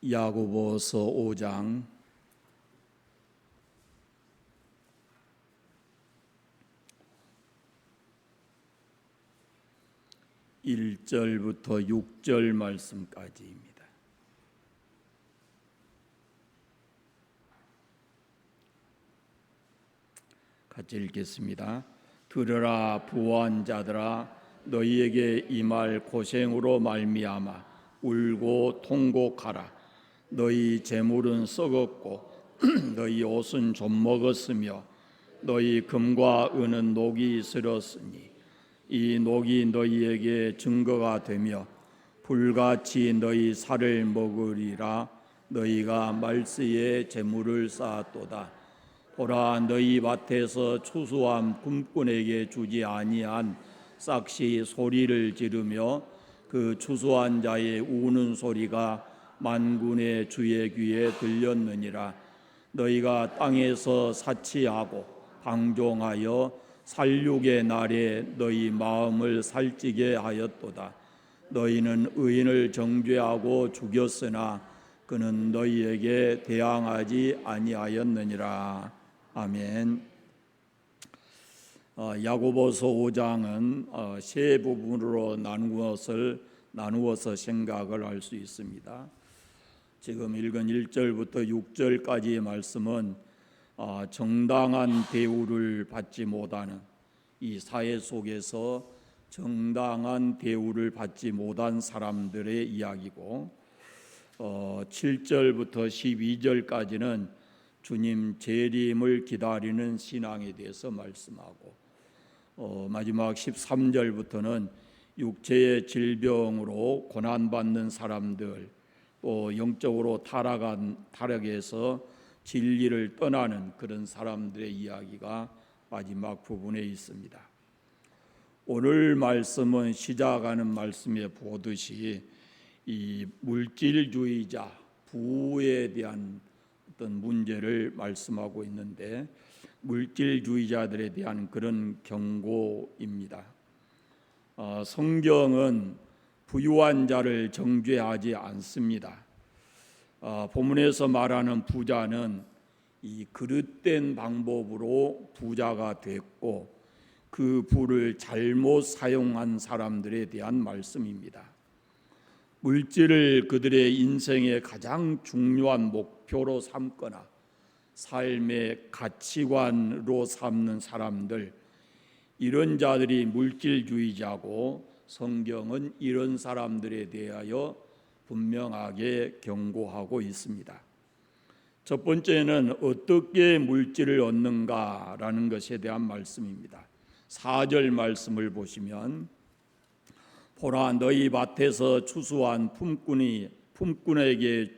야고보서 5장 1절부터 6절 말씀까지입니다. 같이 읽겠습니다. 들으라 부한 자들아, 너희에게 임할 고생으로 말미암아 울고 통곡하라. 너희 재물은 썩었고 너희 옷은 좀 먹었으며 너희 금과 은은 녹이 슬었으니 이 녹이 너희에게 증거가 되며 불같이 너희 살을 먹으리라. 너희가 말세에 재물을 쌓았도다. 보라, 너희 밭에서 추수한 품꾼에게 주지 아니한 싹시 소리를 지르며 그 추수한 자의 우는 소리가 만군의 주의 귀에 들렸느니라. 너희가 땅에서 사치하고 방종하여 살육의 날에 너희 마음을 살찌게 하였도다. 너희는 의인을 정죄하고 죽였으나 그는 너희에게 대항하지 아니하였느니라. 아멘. 야고보서 5장은 세 부분으로 나누어서 생각을 할 수 있습니다. 지금 읽은 1절부터 6절까지의 말씀은 정당한 대우를 받지 못하는, 이 사회 속에서 정당한 대우를 받지 못한 사람들의 이야기고, 7절부터 12절까지는 주님 재림을 기다리는 신앙에 대해서 말씀하고, 마지막 13절부터는 육체의 질병으로 고난받는 사람들, 또 영적으로 타락해서 진리를 떠나는 그런 사람들의 이야기가 마지막 부분에 있습니다. 오늘 말씀은 시작하는 말씀에 보듯이 이 물질주의자, 부에 대한 어떤 문제를 말씀하고 있는데, 물질주의자들에 대한 그런 경고입니다. 성경은 부유한 자를 정죄하지 않습니다. 본문에서 말하는 부자는 이 그릇된 방법으로 부자가 됐고 그 부를 잘못 사용한 사람들에 대한 말씀입니다. 물질을 그들의 인생의 가장 중요한 목표로 삼거나 삶의 가치관으로 삼는 사람들, 이런 자들이 물질주의자고, 성경은 이런 사람들에 대하여 분명하게 경고하고 있습니다. 첫 번째는 어떻게 물질을 얻는가라는 것에 대한 말씀입니다. 4절 말씀을 보시면, 보라, 너희 밭에서 추수한 품꾼에게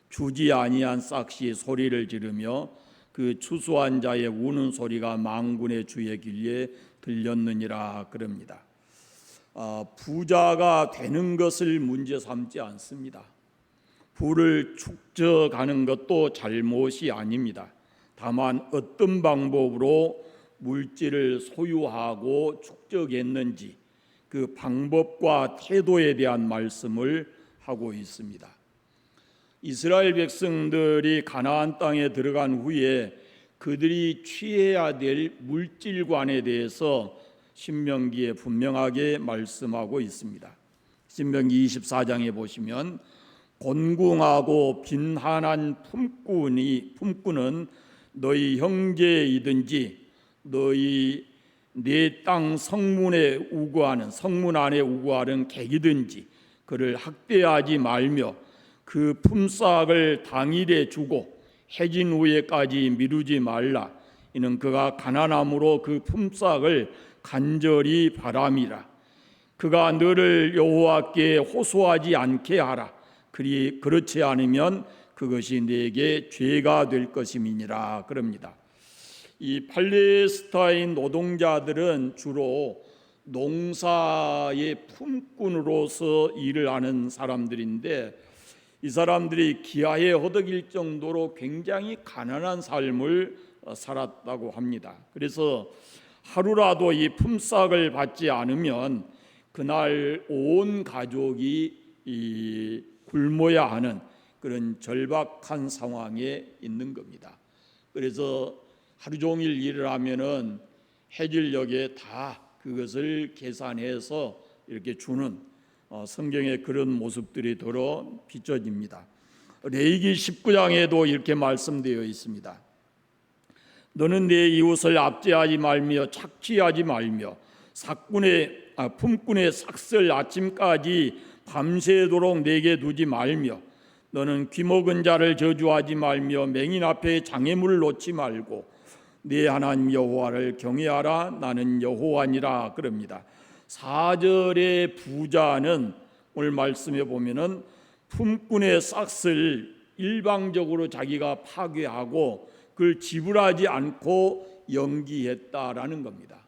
주지 아니한 싹시 소리를 지르며 그 추수한 자의 우는 소리가 만군의 주의 귀에 들렸느니라 그럽니다. 부자가 되는 것을 문제 삼지 않습니다. 부를 축적하는 것도 잘못이 아닙니다. 다만 어떤 방법으로 물질을 소유하고 축적했는지 그 방법과 태도에 대한 말씀을 하고 있습니다. 이스라엘 백성들이 가나안 땅에 들어간 후에 그들이 취해야 될 물질관에 대해서 신명기에 분명하게 말씀하고 있습니다. 신명기 24장에 보시면, 곤궁하고 빈한한 품꾼은 너희 형제이든지 너희 내 땅 성문 안에 우구하는 객이든지 그를 학대하지 말며 그 품삯을 당일에 주고 해진 후에까지 미루지 말라. 이는 그가 가난함으로 그 품삯을 간절히 바람이라. 그가 너를 여호와께 호소하지 않게 하라. 그렇지 않으면 그것이 네게 죄가 될 것임이니라 그럽니다. 이 팔레스타인 노동자들은 주로 농사의 품꾼으로서 일을 하는 사람들인데, 이 사람들이 기아에 허덕일 정도로 굉장히 가난한 삶을 살았다고 합니다. 그래서 하루라도 이 품삯을 받지 않으면 그날 온 가족이 굶어야 하는 그런 절박한 상황에 있는 겁니다. 그래서 하루 종일 일을 하면은 해질녘에 다 그것을 계산해서 이렇게 주는 성경의 그런 모습들이 더러 비춰집니다. 레위기 19장에도 이렇게 말씀되어 있습니다. 너는 내 이웃을 압제하지 말며 착취하지 말며 품꾼의 삭슬 아침까지 밤새도록 내게 두지 말며 너는 귀먹은 자를 저주하지 말며 맹인 앞에 장애물을 놓지 말고 네 하나님 여호와를 경외하라. 나는 여호와니라 그럽니다. 4절의 부자는 오늘 말씀해 보면은 품꾼의 삭슬 일방적으로 자기가 파괴하고 그걸 지불하지 않고 연기했다라는 겁니다.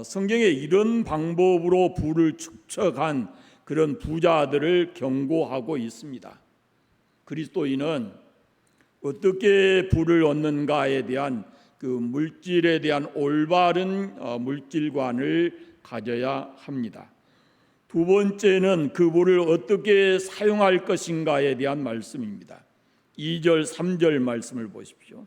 성경에 이런 방법으로 부를 축적한 그런 부자들을 경고하고 있습니다. 그리스도인은 어떻게 부를 얻는가에 대한 그 물질에 대한 올바른 물질관을 가져야 합니다. 두 번째는 그 부를 어떻게 사용할 것인가에 대한 말씀입니다. 2절 3절 말씀을 보십시오.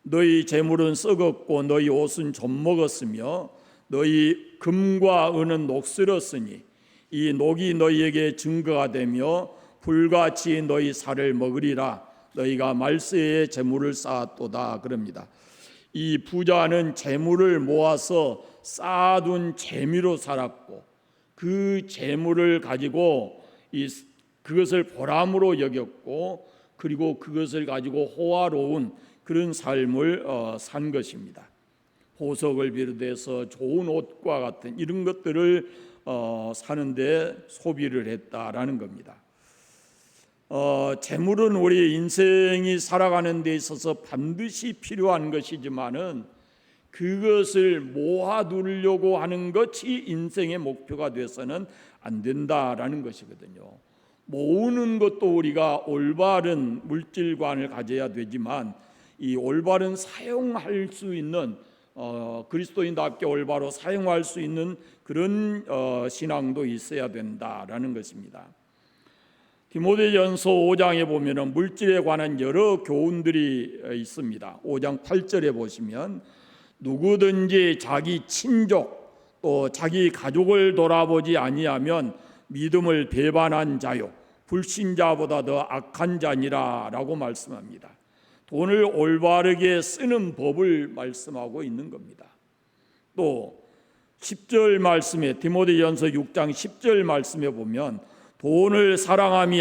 너희 재물은 썩었고 너희 옷은 좀먹었으며 너희 금과 은은 녹슬었으니 이 녹이 너희에게 증거가 되며 불같이 너희 살을 먹으리라. 너희가 말세에 재물을 쌓았도다 그럽니다. 이 부자는 재물을 모아서 쌓아둔 재미로 살았고 그 재물을 가지고 그것을 보람으로 여겼고 그리고 그것을 가지고 호화로운 그런 삶을 산 것입니다. 보석을 비롯해서 좋은 옷과 같은 이런 것들을 사는데 소비를 했다라는 겁니다. 재물은 우리 인생이 살아가는 데 있어서 반드시 필요한 것이지만은 그것을 모아두려고 하는 것이 인생의 목표가 돼서는 안 된다라는 것이거든요. 모으는 것도 우리가 올바른 물질관을 가져야 되지만 이 올바른 사용할 수 있는 그리스도인답게 올바로 사용할 수 있는 그런 신앙도 있어야 된다라는 것입니다. 디모데전서 5장에 보면은 물질에 관한 여러 교훈들이 있습니다. 5장 8절에 보시면 누구든지 자기 친족 또 자기 가족을 돌아보지 아니하면 믿음을 배반한 자요 불신자보다 더 악한 자니라라고 말씀합니다. 돈을 올바르게 쓰는 법을 말씀하고 있는 겁니다. 또 10절 말씀에 디모데전서 6장 10절 말씀에 보면 돈을 사랑함이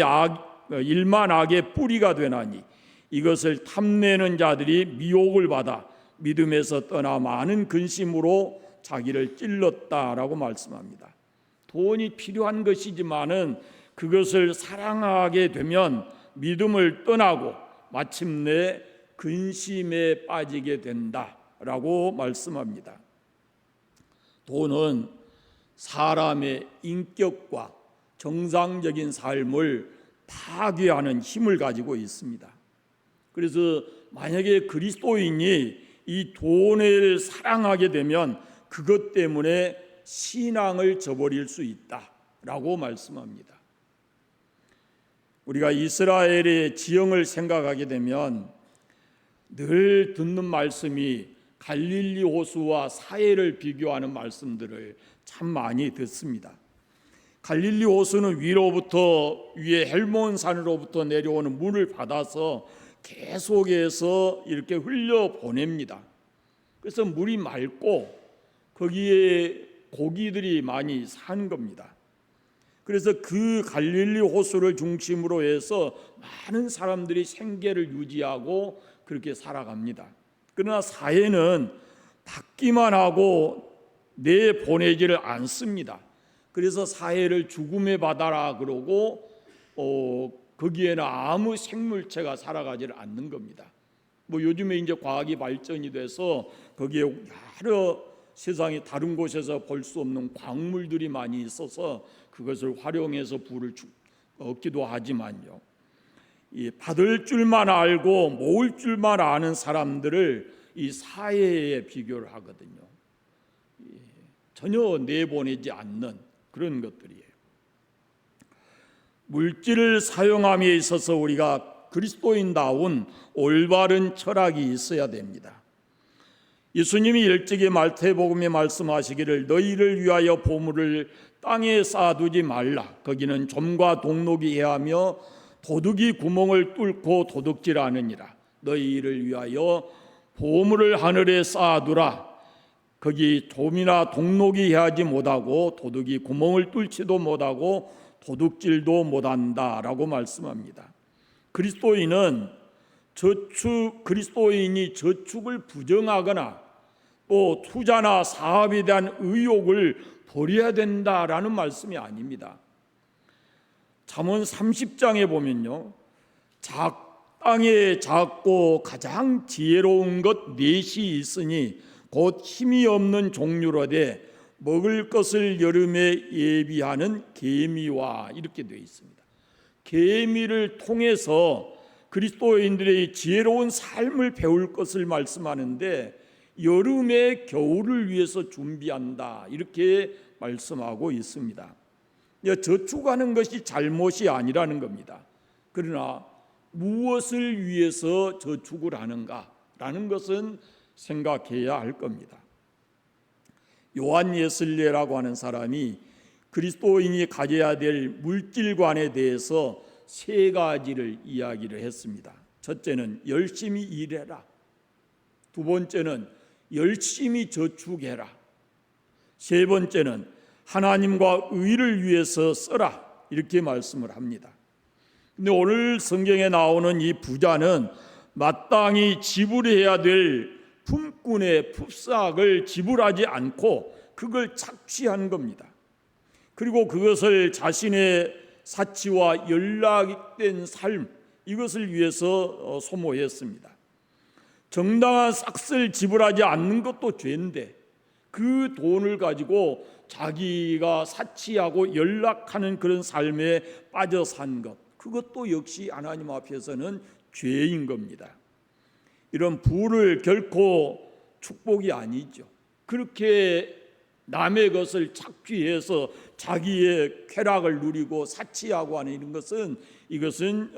일만 악의 뿌리가 되나니 이것을 탐내는 자들이 미혹을 받아 믿음에서 떠나 많은 근심으로 자기를 찔렀다라고 말씀합니다. 돈이 필요한 것이지만은 그것을 사랑하게 되면 믿음을 떠나고 마침내 근심에 빠지게 된다라고 말씀합니다. 돈은 사람의 인격과 정상적인 삶을 파괴하는 힘을 가지고 있습니다. 그래서 만약에 그리스도인이 이 돈을 사랑하게 되면 그것 때문에 신앙을 저버릴 수 있다라고 말씀합니다. 우리가 이스라엘의 지형을 생각하게 되면 늘 듣는 말씀이 갈릴리 호수와 사해를 비교하는 말씀들을 참 많이 듣습니다. 갈릴리 호수는 위에 헬몬 산으로부터 내려오는 물을 받아서 계속해서 이렇게 흘려 보냅니다. 그래서 물이 맑고 거기에 고기들이 많이 산 겁니다. 그래서 그 갈릴리 호수를 중심으로 해서 많은 사람들이 생계를 유지하고 그렇게 살아갑니다. 그러나 사해는 받기만 하고 내보내지를 않습니다. 그래서 사해를 죽음의 바다라 그러고 거기에는 아무 생물체가 살아가지를 않는 겁니다. 요즘에 이제 과학이 발전이 돼서 거기에 여러 세상의 다른 곳에서 볼 수 없는 광물들이 많이 있어서 그것을 활용해서 부를 얻기도 하지만요. 이 받을 줄만 알고 모을 줄만 아는 사람들을 이 사해에 비교를 하거든요. 전혀 내보내지 않는 그런 것들이에요. 물질을 사용함에 있어서 우리가 그리스도인다운 올바른 철학이 있어야 됩니다. 예수님이 일찍이 마태복음에 말씀하시기를 너희를 위하여 보물을 땅에 쌓아두지 말라. 거기는 좀과 동록이 해하며 도둑이 구멍을 뚫고 도둑질하느니라. 너희를 위하여 보물을 하늘에 쌓아두라. 거기 좀이나 동록이 해하지 못하고 도둑이 구멍을 뚫지도 못하고 도둑질도 못한다라고 말씀합니다. 그리스도인이 저축을 부정하거나 또 투자나 사업에 대한 의욕을 버려야 된다라는 말씀이 아닙니다. 잠언 30장에 보면요, 땅에 작고 가장 지혜로운 것 넷이 있으니 곧 힘이 없는 종류로되 먹을 것을 여름에 예비하는 개미와, 이렇게 되어 있습니다. 개미를 통해서 그리스도인들의 지혜로운 삶을 배울 것을 말씀하는데 여름에 겨울을 위해서 준비한다, 이렇게 말씀하고 있습니다. 저축하는 것이 잘못이 아니라는 겁니다. 그러나 무엇을 위해서 저축을 하는가라는 것은 생각해야 할 겁니다. 요한 예슬레라고 하는 사람이 그리스도인이 가져야 될 물질관에 대해서 세 가지를 이야기를 했습니다. 첫째는 열심히 일해라. 두 번째는 열심히 저축해라. 세 번째는 하나님과 의를 위해서 써라, 이렇게 말씀을 합니다. 근데 오늘 성경에 나오는 이 부자는 마땅히 지불해야 될 품꾼의 품삯을 지불하지 않고 그걸 착취한 겁니다. 그리고 그것을 자신의 사치와 연락된 삶, 이것을 위해서 소모했습니다. 정당한 싹을 지불하지 않는 것도 죄인데 그 돈을 가지고 자기가 사치하고 연락하는 그런 삶에 빠져 산 것, 그것도 역시 하나님 앞에서는 죄인 겁니다. 이런 부를 결코 축복이 아니죠. 그렇게 남의 것을 착취해서 자기의 쾌락을 누리고 사치하고 하는 이런 것은 이것은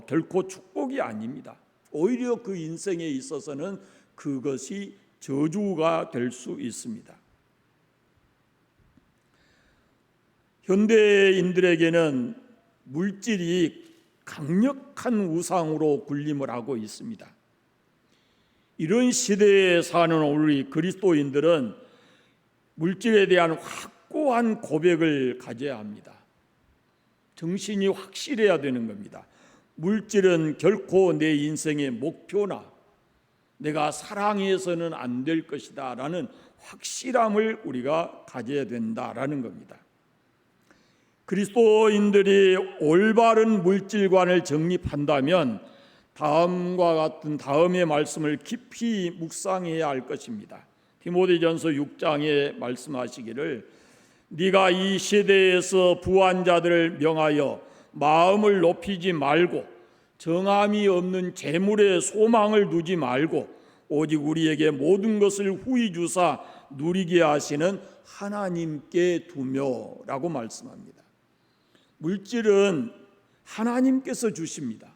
결코 축복이 아닙니다. 오히려 그 인생에 있어서는 그것이 저주가 될 수 있습니다. 현대인들에게는 물질이 강력한 우상으로 군림을 하고 있습니다. 이런 시대에 사는 우리 그리스도인들은 물질에 대한 확고한 고백을 가져야 합니다. 정신이 확실해야 되는 겁니다. 물질은 결코 내 인생의 목표나 내가 사랑해서는 안 될 것이다 라는 확실함을 우리가 가져야 된다라는 겁니다. 그리스도인들이 올바른 물질관을 정립한다면 다음과 같은 다음의 말씀을 깊이 묵상해야 할 것입니다. 디모데전서 6장에 말씀하시기를 네가 이 시대에서 부한 자들을 명하여 마음을 높이지 말고 정함이 없는 재물에 소망을 두지 말고 오직 우리에게 모든 것을 후히 주사 누리게 하시는 하나님께 두며라고 말씀합니다. 물질은 하나님께서 주십니다.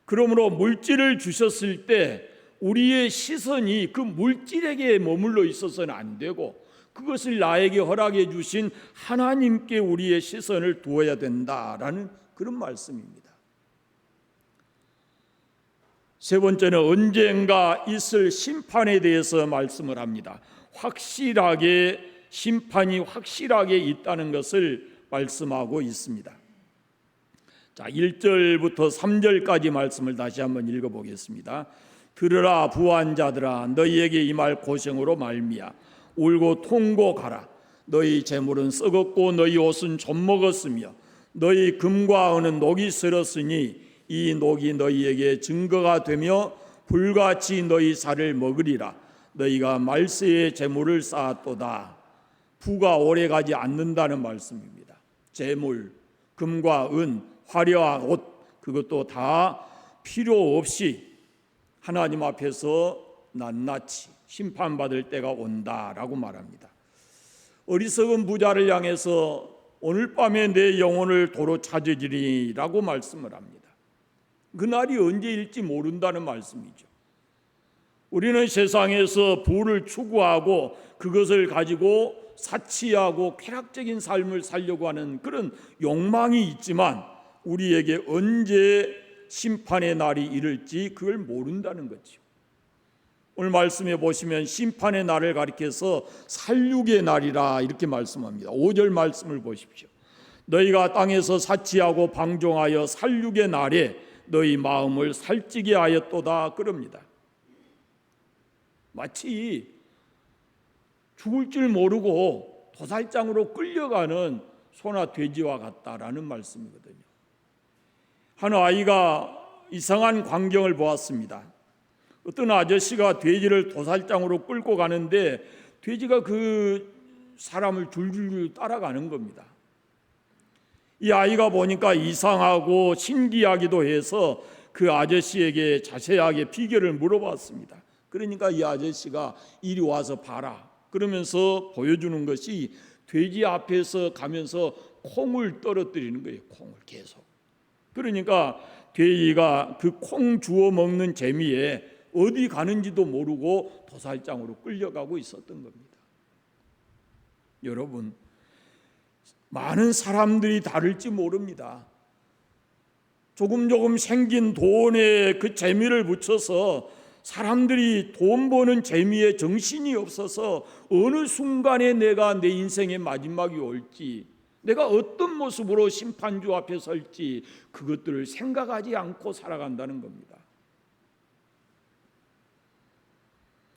그러므로 물질을 주셨을 때 우리의 시선이 그 물질에게 머물러 있어서는 안 되고 그것을 나에게 허락해 주신 하나님께 우리의 시선을 두어야 된다라는 그런 말씀입니다. 세 번째는 언젠가 있을 심판에 대해서 말씀을 합니다. 심판이 확실하게 있다는 것을 말씀하고 있습니다. 자, 1절부터 3절까지 말씀을 다시 한번 읽어보겠습니다. 들으라 부한 자들아, 너희에게 임할 고생으로 말미암아 울고 통곡하라. 너희 재물은 썩었고 너희 옷은 좀먹었으며 너희 금과 은은 녹이 슬었으니 이 녹이 너희에게 증거가 되며 불같이 너희 살을 먹으리라. 너희가 말세에 재물을 쌓았도다. 부가 오래가지 않는다는 말씀입니다. 재물, 금과 은, 화려한 옷, 그것도 다 필요 없이 하나님 앞에서 낱낱이 심판받을 때가 온다라고 말합니다. 어리석은 부자를 향해서 오늘 밤에 내 영혼을 도로 찾으리라고 말씀을 합니다. 그날이 언제일지 모른다는 말씀이죠. 우리는 세상에서 부를 추구하고 그것을 가지고 사치하고 쾌락적인 삶을 살려고 하는 그런 욕망이 있지만 우리에게 언제 심판의 날이 이를지 그걸 모른다는 거죠. 오늘 말씀해 보시면 심판의 날을 가리켜서 살육의 날이라 이렇게 말씀합니다. 5절 말씀을 보십시오. 너희가 땅에서 사치하고 방종하여 살육의 날에 너희 마음을 살찌게 하였도다 그럽니다. 마치 죽을 줄 모르고 도살장으로 끌려가는 소나 돼지와 같다라는 말씀이거든요. 한 아이가 이상한 광경을 보았습니다. 어떤 아저씨가 돼지를 도살장으로 끌고 가는데 돼지가 그 사람을 줄줄줄 따라가는 겁니다. 이 아이가 보니까 이상하고 신기하기도 해서 그 아저씨에게 자세하게 비결을 물어봤습니다. 그러니까 이 아저씨가 이리 와서 봐라 그러면서 보여주는 것이 돼지 앞에서 가면서 콩을 떨어뜨리는 거예요. 콩을 계속. 그러니까 돼지가 그 콩 주워 먹는 재미에 어디 가는지도 모르고 도살장으로 끌려가고 있었던 겁니다. 여러분, 많은 사람들이 다를지 모릅니다. 조금 생긴 돈에 그 재미를 붙여서 사람들이 돈 버는 재미에 정신이 없어서 어느 순간에 내가 내 인생의 마지막이 올지, 내가 어떤 모습으로 심판주 앞에 설지 그것들을 생각하지 않고 살아간다는 겁니다.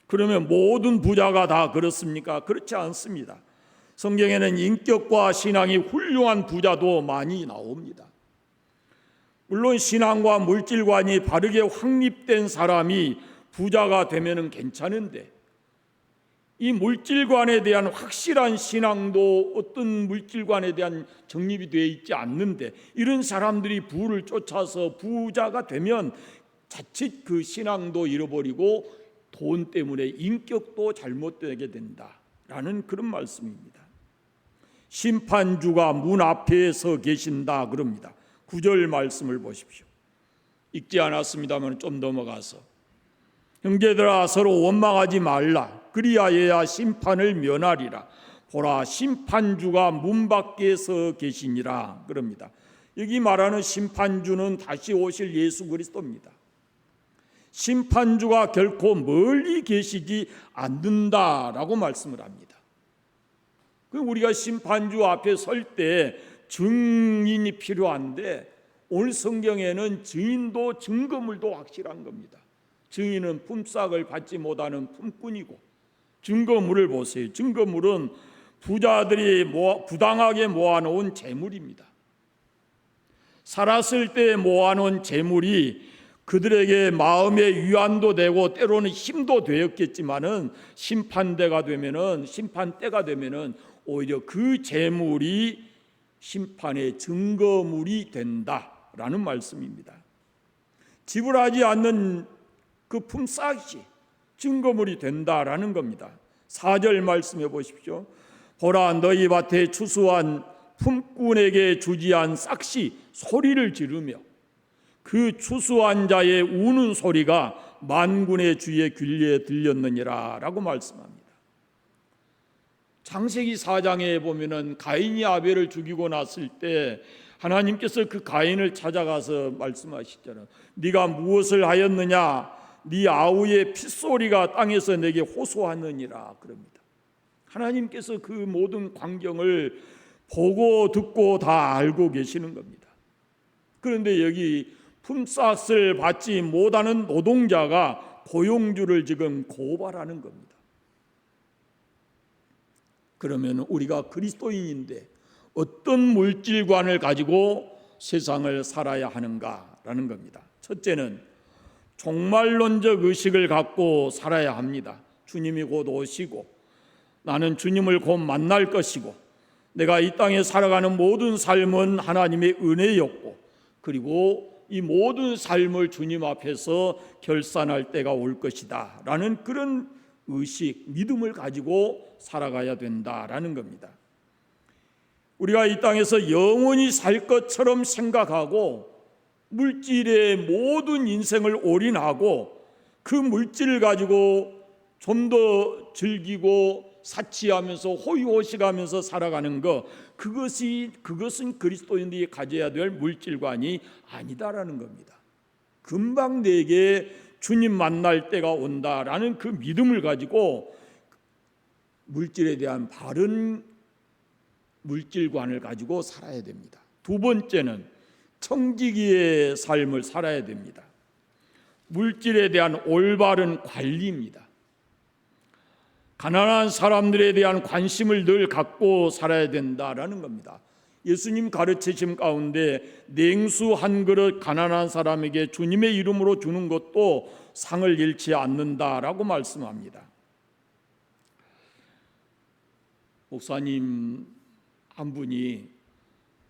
그러면 모든 부자가 다 그렇습니까? 그렇지 않습니다. 성경에는 인격과 신앙이 훌륭한 부자도 많이 나옵니다. 물론 신앙과 물질관이 바르게 확립된 사람이 부자가 되면은 괜찮은데 이 물질관에 대한 확실한 신앙도 어떤 물질관에 대한 정립이 되어 있지 않는데 이런 사람들이 부를 쫓아서 부자가 되면 자칫 그 신앙도 잃어버리고 돈 때문에 인격도 잘못되게 된다라는 그런 말씀입니다. 심판주가 문 앞에 서 계신다 그럽니다. 9절 말씀을 보십시오. 읽지 않았습니다만 좀 넘어가서 형제들아 서로 원망하지 말라. 그리하여야 심판을 면하리라. 보라 심판주가 문 밖에 서 계시니라 그럽니다. 여기 말하는 심판주는 다시 오실 예수 그리스도입니다. 심판주가 결코 멀리 계시지 않는다라고 말씀을 합니다. 우리가 심판주 앞에 설 때 증인이 필요한데 오늘 성경에는 증인도 증거물도 확실한 겁니다. 증인은 품삯을 받지 못하는 품꾼이고 증거물을 보세요. 증거물은 부자들이 부당하게 모아놓은 재물입니다. 살았을 때 모아놓은 재물이 그들에게 마음의 위안도 되고 때로는 힘도 되었겠지만은 심판 때가 되면은 오히려 그 재물이 심판의 증거물이 된다라는 말씀입니다. 지불하지 않는 그 품삯이 증거물이 된다라는 겁니다. 4절 말씀해 보십시오. 보라 너희 밭에 추수한 품꾼에게 주지한 싹시 소리를 지르며 그 추수한 자의 우는 소리가 만군의 주의 귀에 들렸느니라 라고 말씀합니다. 창세기 4장에 보면은 가인이 아벨을 죽이고 났을 때 하나님께서 그 가인을 찾아가서 말씀하시잖아요. 네가 무엇을 하였느냐? 네 아우의 핏소리가 땅에서 내게 호소하느니라 그럽니다. 하나님께서 그 모든 광경을 보고 듣고 다 알고 계시는 겁니다. 그런데 여기 품삯을 받지 못하는 노동자가 고용주를 지금 고발하는 겁니다. 그러면 우리가 그리스도인인데 어떤 물질관을 가지고 세상을 살아야 하는가라는 겁니다. 첫째는 종말론적 의식을 갖고 살아야 합니다. 주님이 곧 오시고 나는 주님을 곧 만날 것이고 내가 이 땅에 살아가는 모든 삶은 하나님의 은혜였고 그리고 이 모든 삶을 주님 앞에서 결산할 때가 올 것이다 라는 그런 의식, 믿음을 가지고 살아가야 된다라는 겁니다. 우리가 이 땅에서 영원히 살 것처럼 생각하고 물질의 모든 인생을 올인하고 그 물질을 가지고 좀 더 즐기고 사치하면서 호의호식하면서 살아가는 것, 그것은 그리스도인들이 가져야 될 물질관이 아니다라는 겁니다. 금방 내게 주님 만날 때가 온다라는 그 믿음을 가지고 물질에 대한 바른 물질관을 가지고 살아야 됩니다. 두 번째는 청지기의 삶을 살아야 됩니다. 물질에 대한 올바른 관리입니다. 가난한 사람들에 대한 관심을 늘 갖고 살아야 된다라는 겁니다. 예수님 가르치심 가운데 냉수 한 그릇 가난한 사람에게 주님의 이름으로 주는 것도 상을 잃지 않는다라고 말씀합니다. 목사님 한 분이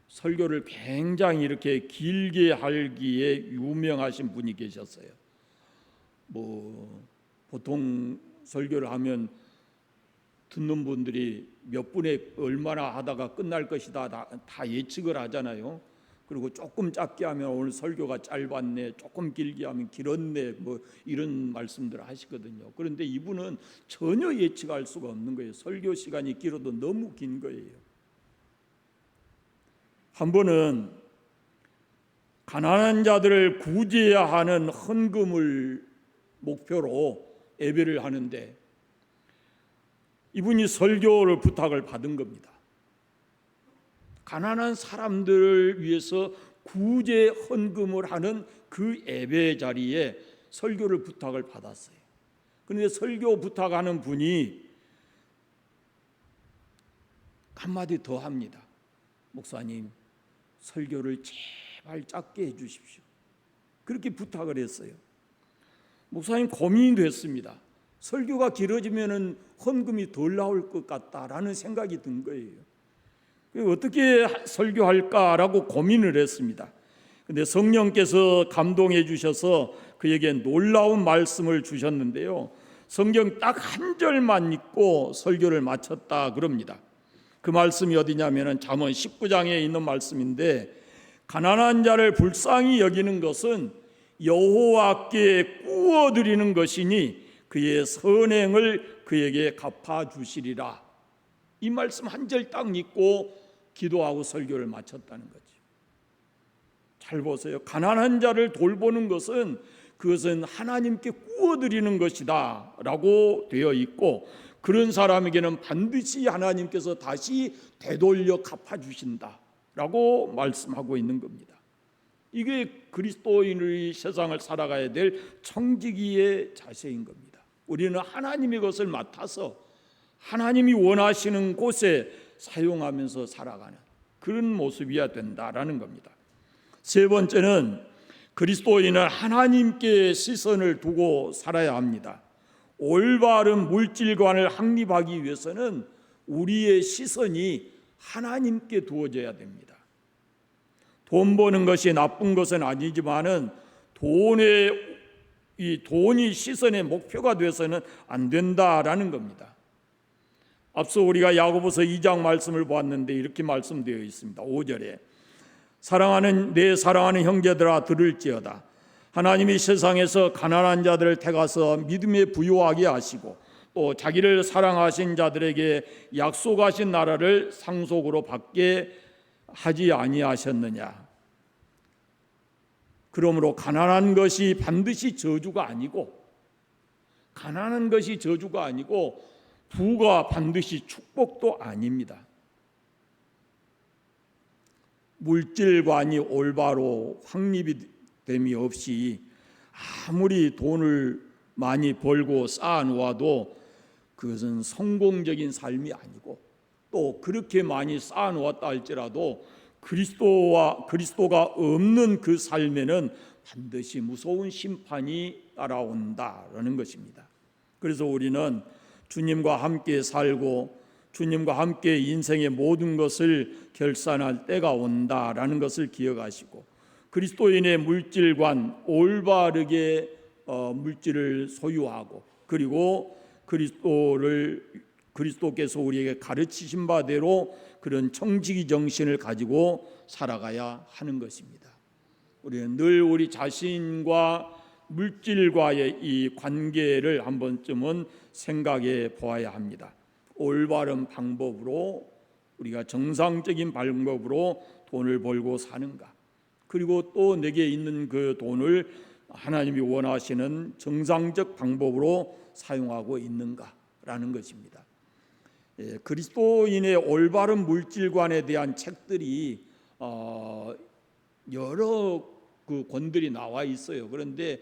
설교를 굉장히 이렇게 길게 하기에 유명하신 분이 계셨어요. 보통 설교를 하면 듣는 분들이 몇 분에 얼마나 하다가 끝날 것이다 다 예측을 하잖아요. 그리고 조금 짧게 하면 오늘 설교가 짧았네, 조금 길게 하면 길었네, 이런 말씀들을 하시거든요. 그런데 이분은 전혀 예측할 수가 없는 거예요. 설교 시간이 길어도 너무 긴 거예요. 한 번은 가난한 자들을 구제해야 하는 헌금을 목표로 예배를 하는데 이분이 설교를 부탁을 받은 겁니다. 가난한 사람들을 위해서 구제 헌금을 하는 그 예배 자리에 설교를 부탁을 받았어요. 그런데 설교 부탁하는 분이 한마디 더 합니다. 목사님, 설교를 제발 짧게 해주십시오. 그렇게 부탁을 했어요. 목사님 고민이 됐습니다. 설교가 길어지면 헌금이 덜 나올 것 같다라는 생각이 든 거예요. 어떻게 설교할까라고 고민을 했습니다. 그런데 성령께서 감동해 주셔서 그에게 놀라운 말씀을 주셨는데요. 성경 딱 한 절만 읽고 설교를 마쳤다 그럽니다. 그 말씀이 어디냐면 잠언 19장에 있는 말씀인데, 가난한 자를 불쌍히 여기는 것은 여호와께 꾸어드리는 것이니 그의 선행을 그에게 갚아주시리라. 이 말씀 한 절 딱 읽고 기도하고 설교를 마쳤다는 거죠. 잘 보세요. 가난한 자를 돌보는 것은 그것은 하나님께 꾸어드리는 것이다 라고 되어 있고, 그런 사람에게는 반드시 하나님께서 다시 되돌려 갚아주신다 라고 말씀하고 있는 겁니다. 이게 그리스도인의 세상을 살아가야 될 청지기의 자세인 겁니다. 우리는 하나님의 것을 맡아서 하나님이 원하시는 곳에 사용하면서 살아가는 그런 모습이어야 된다라는 겁니다. 세 번째는 그리스도인은 하나님께 시선을 두고 살아야 합니다. 올바른 물질관을 확립하기 위해서는 우리의 시선이 하나님께 두어져야 됩니다. 돈 버는 것이 나쁜 것은 아니지만은 돈이 시선의 목표가 돼서는 안 된다라는 겁니다. 앞서 우리가 야고보서 2장 말씀을 보았는데 이렇게 말씀되어 있습니다. 5절에 내 사랑하는 형제들아 들을지어다. 하나님이 세상에서 가난한 자들을 택하서 믿음에 부유하게 하시고 또 자기를 사랑하신 자들에게 약속하신 나라를 상속으로 받게 하지 아니하셨느냐. 그러므로 가난한 것이 반드시 저주가 아니고, 부가 반드시 축복도 아닙니다. 물질관이 올바로 확립이 됨이 없이 아무리 돈을 많이 벌고 쌓아놓아도 그것은 성공적인 삶이 아니고, 또 그렇게 많이 쌓아놓았다 할지라도 그리스도가 없는 그 삶에는 반드시 무서운 심판이 따라온다라는 것입니다. 그래서 우리는 주님과 함께 살고 주님과 함께 인생의 모든 것을 결산할 때가 온다라는 것을 기억하시고, 그리스도인의 물질관, 올바르게 물질을 소유하고, 그리고 그리스도께서 우리에게 가르치신 바대로 그런 청지기 정신을 가지고 살아가야 하는 것입니다. 우리는 늘 우리 자신과 물질과의 이 관계를 한 번쯤은 생각해 보아야 합니다. 올바른 방법으로, 우리가 정상적인 방법으로 돈을 벌고 사는가, 그리고 또 내게 있는 그 돈을 하나님이 원하시는 정상적 방법으로 사용하고 있는가라는 것입니다. 그리스도인의 올바른 물질관에 대한 책들이 여러 그 권들이 나와 있어요. 그런데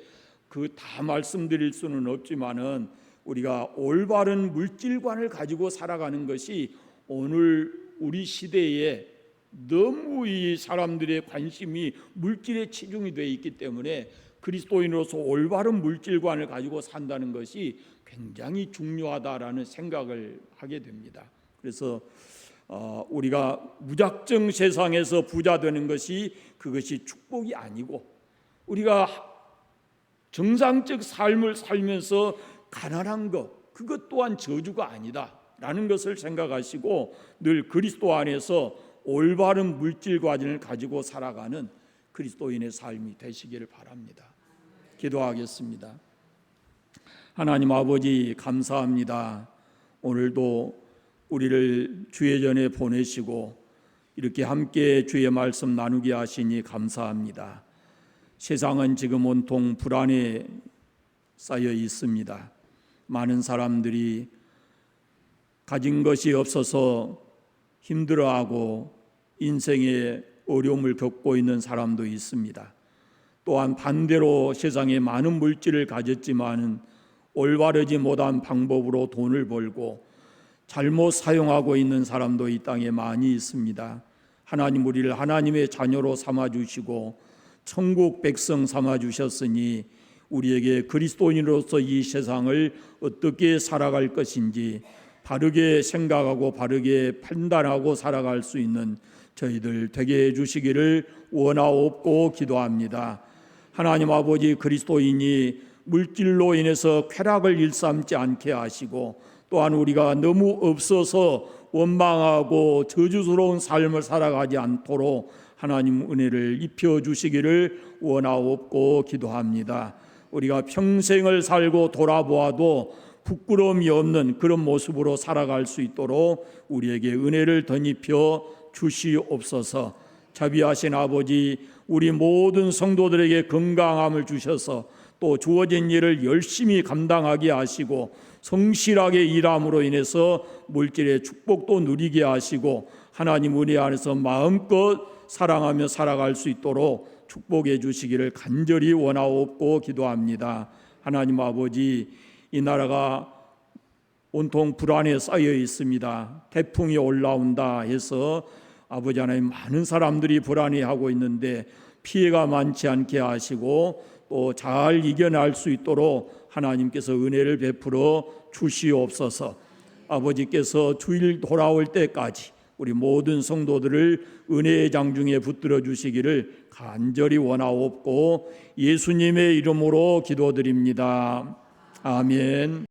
그 다 말씀드릴 수는 없지만은 우리가 올바른 물질관을 가지고 살아가는 것이 오늘 우리 시대에 너무 이 사람들의 관심이 물질에 치중이 되어 있기 때문에 그리스도인으로서 올바른 물질관을 가지고 산다는 것이 굉장히 중요하다라는 생각을 하게 됩니다. 그래서 우리가 무작정 세상에서 부자 되는 것이 그것이 축복이 아니고, 우리가 정상적 삶을 살면서 가난한 것, 그것 또한 저주가 아니다라는 것을 생각하시고 늘 그리스도 안에서 올바른 물질관을 가지고 살아가는 그리스도인의 삶이 되시기를 바랍니다. 기도하겠습니다. 하나님 아버지, 감사합니다. 오늘도 우리를 주의 전에 보내시고 이렇게 함께 주의 말씀 나누게 하시니 감사합니다. 세상은 지금 온통 불안에 쌓여 있습니다. 많은 사람들이 가진 것이 없어서 힘들어하고 인생의 어려움을 겪고 있는 사람도 있습니다. 또한 반대로 세상에 많은 물질을 가졌지만 올바르지 못한 방법으로 돈을 벌고 잘못 사용하고 있는 사람도 이 땅에 많이 있습니다. 하나님, 우리를 하나님의 자녀로 삼아주시고 천국 백성 삼아주셨으니 우리에게 그리스도인으로서 이 세상을 어떻게 살아갈 것인지 바르게 생각하고 바르게 판단하고 살아갈 수 있는 저희들 되게 해주시기를 원하옵고 기도합니다. 하나님 아버지, 그리스도인이 물질로 인해서 쾌락을 일삼지 않게 하시고 또한 우리가 너무 없어서 원망하고 저주스러운 삶을 살아가지 않도록 하나님 은혜를 입혀주시기를 원하옵고 기도합니다. 우리가 평생을 살고 돌아보아도 부끄러움이 없는 그런 모습으로 살아갈 수 있도록 우리에게 은혜를 덧입혀 주시옵소서. 자비하신 아버지, 우리 모든 성도들에게 건강함을 주셔서 또 주어진 일을 열심히 감당하게 하시고 성실하게 일함으로 인해서 물질의 축복도 누리게 하시고 하나님 은혜 안에서 마음껏 사랑하며 살아갈 수 있도록 축복해 주시기를 간절히 원하옵고 기도합니다. 하나님 아버지, 이 나라가 온통 불안에 쌓여 있습니다. 태풍이 올라온다 해서 아버지 하나님, 많은 사람들이 불안해하고 있는데 피해가 많지 않게 하시고 또 잘 이겨낼 수 있도록 하나님께서 은혜를 베풀어 주시옵소서. 아버지께서 주일 돌아올 때까지 우리 모든 성도들을 은혜의 장중에 붙들어 주시기를 간절히 원하옵고 예수님의 이름으로 기도드립니다. 아멘.